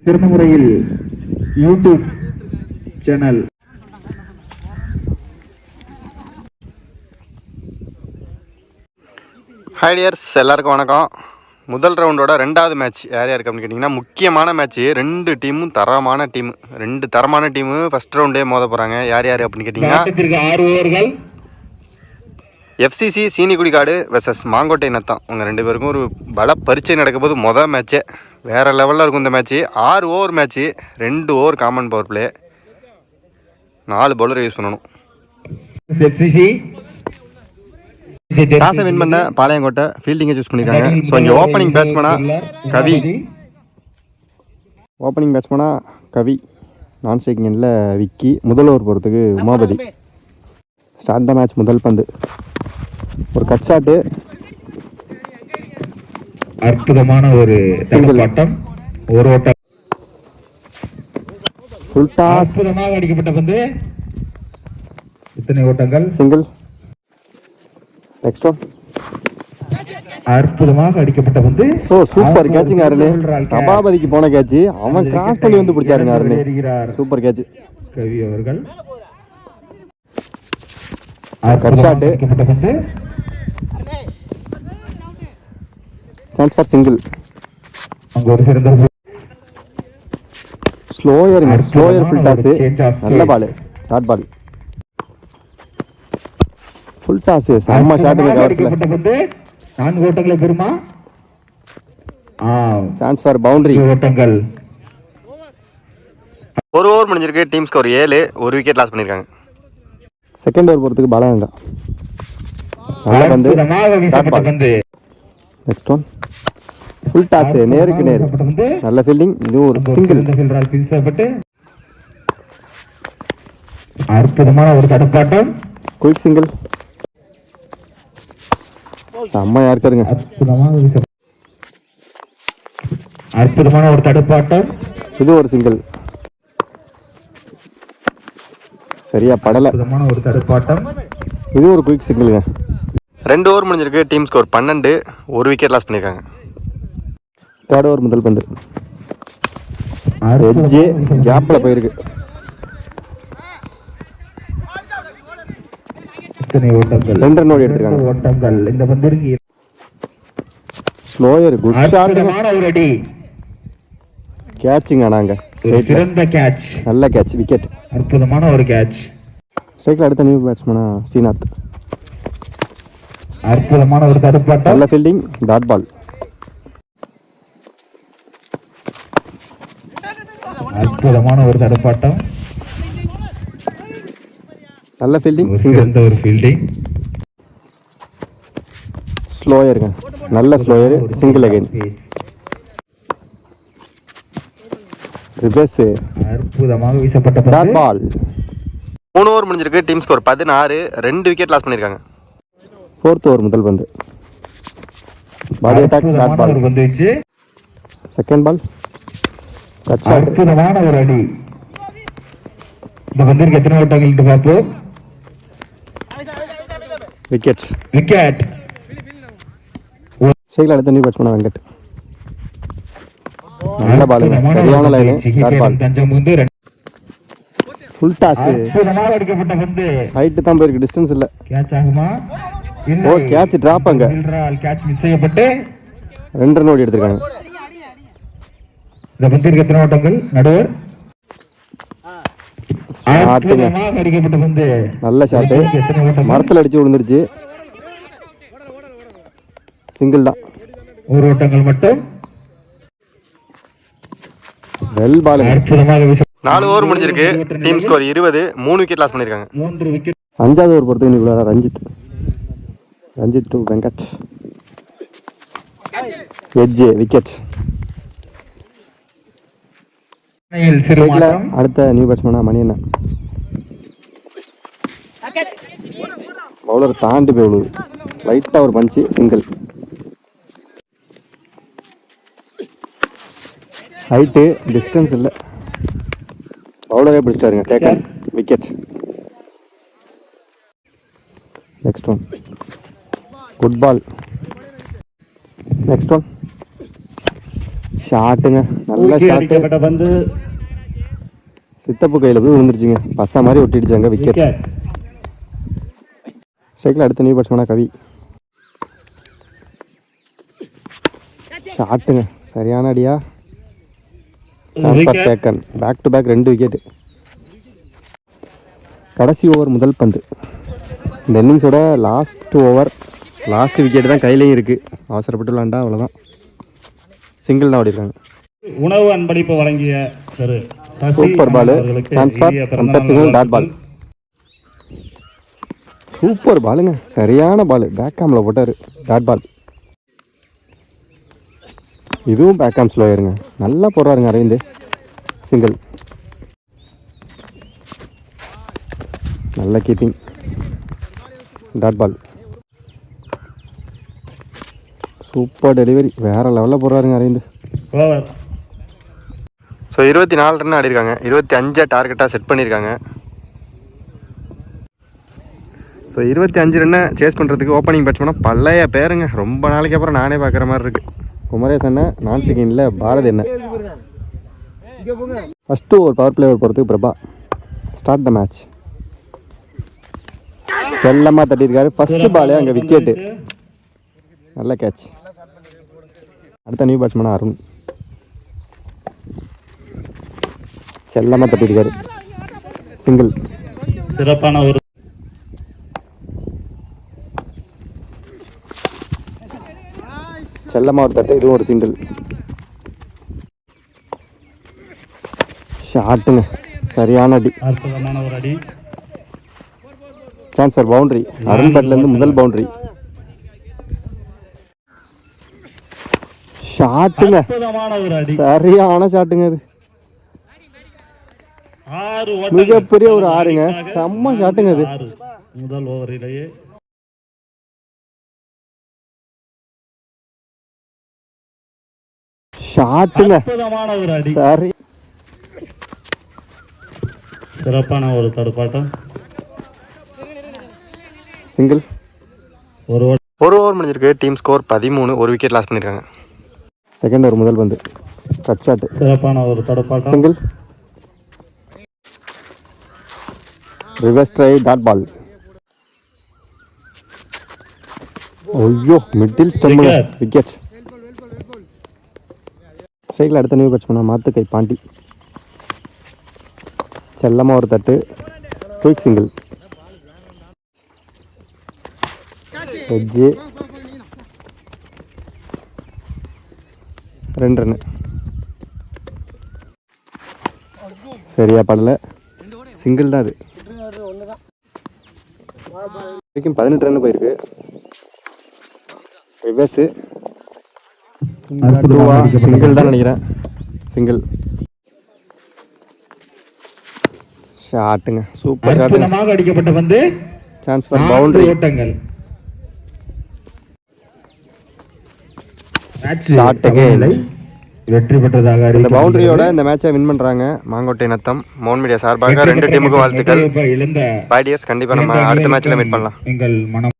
சிறந்த முறையில் YouTube channel hi tears, எல்லாருக்கும் வணக்கம். முதல் ரவுண்டோட ரெண்டாவது மேட்ச் யார் யாருக்கு அப்படின்னு கேட்டிங்கன்னா, முக்கியமான மேட்ச்சு. ரெண்டு டீமும் தரமான டீமு, ரெண்டு தரமான டீமு ஃபஸ்ட் ரவுண்டே மோத போகிறாங்க. யார் யார் அப்படின்னு கேட்டிங்கன்னா, எஃப்சிசி சீனிக்குடிக்காடு வெர்சஸ் மாங்கோட்டை நத்தம். அவங்க ரெண்டு பேருக்கும் ஒரு பல பரீட்சை நடக்கும் போது மொதல் மேட்ச்சே வேறு லெவலில் இருக்கும். இந்த match 6 over match, 2 over common power play, 4 bowler use பண்ணணும். டாஸை வின் பண்ண பாளையங்கோட்டை ஃபீல்டிங்கை சூஸ் பண்ணியிருக்காங்க. ஸோ இங்கே ஓப்பனிங் பேட்ஸ்மேனாக கவி, நான் ஸ்ட்ரைக்கிங் எண்ணில் விக்கி, முதல் ஓவர் போகிறதுக்கு உமாபதி. Start the match. முதல் பந்து ஒரு கட் ஷாட்டு, அற்புதமான ஒரு சிங்கிள் ஆட்டம், ஒரு ஓட்டம், ஃபுல் டாஸ், அற்புதமாக அடிக்கப்பட்ட பந்து, இத்தனை ஓட்டங்கள், சிங்கிள். நெக்ஸ்ட் ஒன், அற்புதமாக அடிக்கப்பட்ட பந்து. ஓ சூப்பர் கேட்சிங் அருண். சபாபதிக்கு போன கேட்ச், அவன் கிராஸ் பண்ணி வந்து பிடிச்சாருங்க அருண். சூப்பர் கேட்ச் கவி அவர்கள். Cut shot, chance for single. அங்க ஒரு சிறந்த ஸ்லோயர் ஃபுல் டாஸ், நல்ல பால், ஷார்ட் பால், ஃபுல் டாஸ், செம்ம ஷாட்டுங்க கவர்ஸ்ல. 4 ஓட்டங்களை பெறுமா? Chance for boundary. ஓட்டங்கள். ஒரு ஓவர் முடிஞ்சிருக்கு. டீம் ஸ்கோர் 7, ஒரு விக்கெட் லாஸ் பண்ணியிருக்காங்க. செகண்ட் ஓவர் போகிறதுக்கு பாலகங்கா. நல்ல பந்து, short ball. Next one, full toss, நேருக்கு நேர், நல்ல ஃபீல்டிங். இது ஒரு சிங்கிள். அற்புதமான ஒரு தடுப்பாட்டம், குயிக் சிங்கிள், செம்மையா இருக்காருங்க. அற்புதமான ஒரு தடுப்பாட்டம், இது ஒரு சிங்கிள், சரியா படல. அற்புதமான ஒரு தடுப்பாட்டம், இது ஒரு குயிக் சிங்கிளுங்க. 2 ஓவர் முடிஞ்சிருக்கு. டீம் ஸ்கோர் 12, ஒரு விக்கெட் லாஸ் பண்ணியிருக்காங்க. தேர்ட் ஓவர் முதல் பந்து எட்ஜ் கேப்ல போயிருக்கு. ஓட்டங்கள், 2 ரன் ஓடி எடுத்திருக்காங்க. ஓட்டங்கள். இந்த பந்திற்கு ஸ்லோயர், குட் ஷாட், ஒரு அடி, கேட்சிங். ஆனாங்க சிறந்த கேட்ச், நல்ல கேட்ச், விக்கெட். அற்புதமான ஒரு கேட்ச். ஸ்ட்ரைக்ல அடுத்த நியூ பேட்ஸ்மேனா ஸ்ரீநாத். அற்புதமான ஒரு தடுப்பாட்டம், நல்ல ஃபீல்டிங், டாட் பால். அற்புதமான ஒரு தடுப்பாட்டம், நல்ல ஃபீல்டிங், சிறந்த ஒரு ஃபீல்டிங். ஸ்லோயருங்க, நல்ல ஸ்லோயர், சிங்கிள் அகைன். ரிவர்ஸ், அற்புதமாக வீசப்பட்ட டாட் பால். 3 ஓவர் முடிஞ்சிருக்கு. டீம் ஸ்கோர் 16, 2 விக்கெட் லாஸ் பண்ணியிருக்காங்க. ஃபோர்த் ஓவர் முதல் பந்து பாடி அட்டாக், டாட் பால். வந்துச்சு. செகண்ட் பால், கட் ஷாட், அற்புதமான ஒரு அடி. இந்த பந்திற்கு எத்தனை ஓட்டங்கள் பார்ப்போம். Wicket, wicket. ஸ்ட்ரைக்ல அடுத்த நியூ பேட்ஸ்மேனா வெங்கட். நல்ல பால், சரியான line, dot ball. Full toss, அற்புதமாக அடிக்கப்பட்ட பந்து, ஹைட் தான் போயிருக்கு, டிஸ்டன்ஸ் இல்ல. கேட்ச் ஆகுமா? ஓ கேட்ச் டிராப். அங்க கேட்ச் மிஸ் செய்யப்பட்டு 2 ரன் ஓடி எடுத்திருக்காங்க. இந்த பந்திற்கு எத்தனை ஓட்டங்கள் நடுவர்? அற்புதமாக அடிக்கப்பட்ட பந்து, நல்ல ஷாட், மரத்தில் அடிச்சு விழுந்துருச்சு, சிங்கிள் தான். ஒரு ஓட்டங்கள் மட்டும். Well ball. அற்புதமாக 4 ஓவர் முடிஞ்சிருக்கு. டீம் ஸ்கோர் 20, 3 விக்கெட் லாஸ் பண்ணியிருக்காங்க. 3 விக்கெட். 5வது ஓவர் பொறுத்து இன்னைக்கு Ranjith to Venkat. Edge, wicket. அடுத்த நியூ பேட்ஸ்மேனா மணியண்ணா. பவுலர் தாண்டி போய் விழுது, லைட்டா ஒரு பஞ்சு, சிங்கிள். ஹைட்டு, டிஸ்டன்ஸ் இல்லை, பவுலரே பிடிச்சாருங்க. Taken, wicket. Next one, good ball. Next one, ஷாட்டுங்க, நல்ல தூக்கி ஷாட்டு. அடிக்கப்பட்ட பந்து சித்தப்பு கையில் போய் விழுந்துருச்சுங்க. பசா மாதிரி ஒட்டிடுச்சாங்க. விக்கெட். விக்கெட். ஸ்ட்ரைக்கில் அடுத்த நியூ பேட்ஸ்மேனா கவி. ஷாட்டுங்க, சரியான அடியா. சாம்பர் taken. Back to back 2 wicket. கடைசி ஓவர் முதல் பந்து. இந்த இன்னிங்ஸோட லாஸ்ட் ஓவர், லாஸ்ட் விக்கெட் தான் கையிலையும் இருக்குது. அவசரப்பட்டு விளாண்டா அவ்வளோதான். சிங்கிள் தான் ஓடிருக்காங்க. உணவு அன்பளிப்பு வழங்கிய திரு சூப்பர் பால். டிரான்ஸ்ஃபார் amber signal dot ball. Super பாலுங்க, சரியான பால். பேக் ஆமில் போட்டார். Dot ball. இதுவும் பேக் ஆம் ஸ்லோயருங்க. நல்லா போடுறாருங்க அரவிந்த். சிங்கிள். நல்ல keeping. Dot ball. Super delivery. வேறு லெவலில் போடுறாருங்க அரவிந்த். ஓவர். ஸோ 24 ரன் ஆடிருக்காங்க. 25 டார்கெட்டாக செட் பண்ணியிருக்காங்க. ஸோ 25 ரன்னை சேஸ் பண்ணுறதுக்கு ஓப்பனிங் பேட்ஸ்மேனாக பழைய பேருங்க. ரொம்ப நாளைக்கு அப்புறம் நானே பார்க்குற மாதிரி இருக்குது. குமரேஷ் அண்ணன், நான் செகண்டில் பாரதி அண்ணன். ஃபஸ்ட்டு ஒரு பவர் பிளே ஓவர் போகிறதுக்கு பிரபா. Start the match. செல்லமாக தட்டியிருக்காரு. ஃபஸ்ட்டு பாலே அங்கே விக்கெட்டு. நல்ல கேட்ச். அடுத்த நியூ பேட்ஸ்மேனா அருண். செல்லமாக தட்டியிருக்காரு. சிங்கிள். சிறப்பான ஒரு செல்லமாக ஒரு தட்டு. இதுவும் ஒரு சிங்கிள். ஷாட்டுங்க, சரியான அடி. அற்புதமான ஒரு அடி. Transfer boundary. அருண் பேட்லேருந்து முதல் பவுண்டரி. ஷாட்டுங்க, அற்புதமான ஒரு அடி. சரியான ஷாட்டுங்க. அது 6 மிகப்பெரிய ஒரு 6ங்க. செம்ம ஷாட்டுங்க அது. முதல் ஓவரிலேயே ஷாட்டுங்க, அற்புதமான ஒரு அடி. சரி. சிறப்பான ஒரு தடுப்பாட்டம். சிங்கிள். ஒரு ஓவர் முடிஞ்சிருக்கு. Team score 13. ஒரு விக்கெட் லாஸ் பண்ணியிருக்காங்க. செகண்ட் ஓவர் முதல் பந்து. Cut shot. சிறப்பான ஒரு தடுப்பாட்டம். Single. Reverse try dot ball. ஐயோ, மிடில் ஸ்டெம். விக்கெட். ஸ்ட்ரைக்கில் அடுத்த நியூ பேட்ஸ்மேனா மாத்துக்கை பாண்டி. செல்லமாக ஒரு தட்டு. Quick single. எட்ஜு. 2 ரன்னு. சரியா படல. சிங்கிள் தான் அது. வரைக்கும் 18 ரன் போயிருக்கு. ரிவர்ஸு. சிங்கிள் தான் நினைக்கிறேன். சிங்கிள். ஷாட்டுங்க, சூப்பர் ஷாட். அடிக்கப்பட்ட வந்து சான்ஸ் ஃபார் பவுண்டரி. ஓட்டங்கள். வெற்றி பெற்றதாக இந்த பவுண்டரியோட இந்த மேட்சை வின் பண்றாங்க மாங்கோட்டை நத்தம். மோன் மீடியா சார்பாக 2 டீமுக்கும் வாழ்த்துக்கள். பாய் டியர்ஸ், கண்டிப்பா நம்ம அடுத்த மேட்ச்ல மீட் பண்ணலாம். எங்கள் மனம்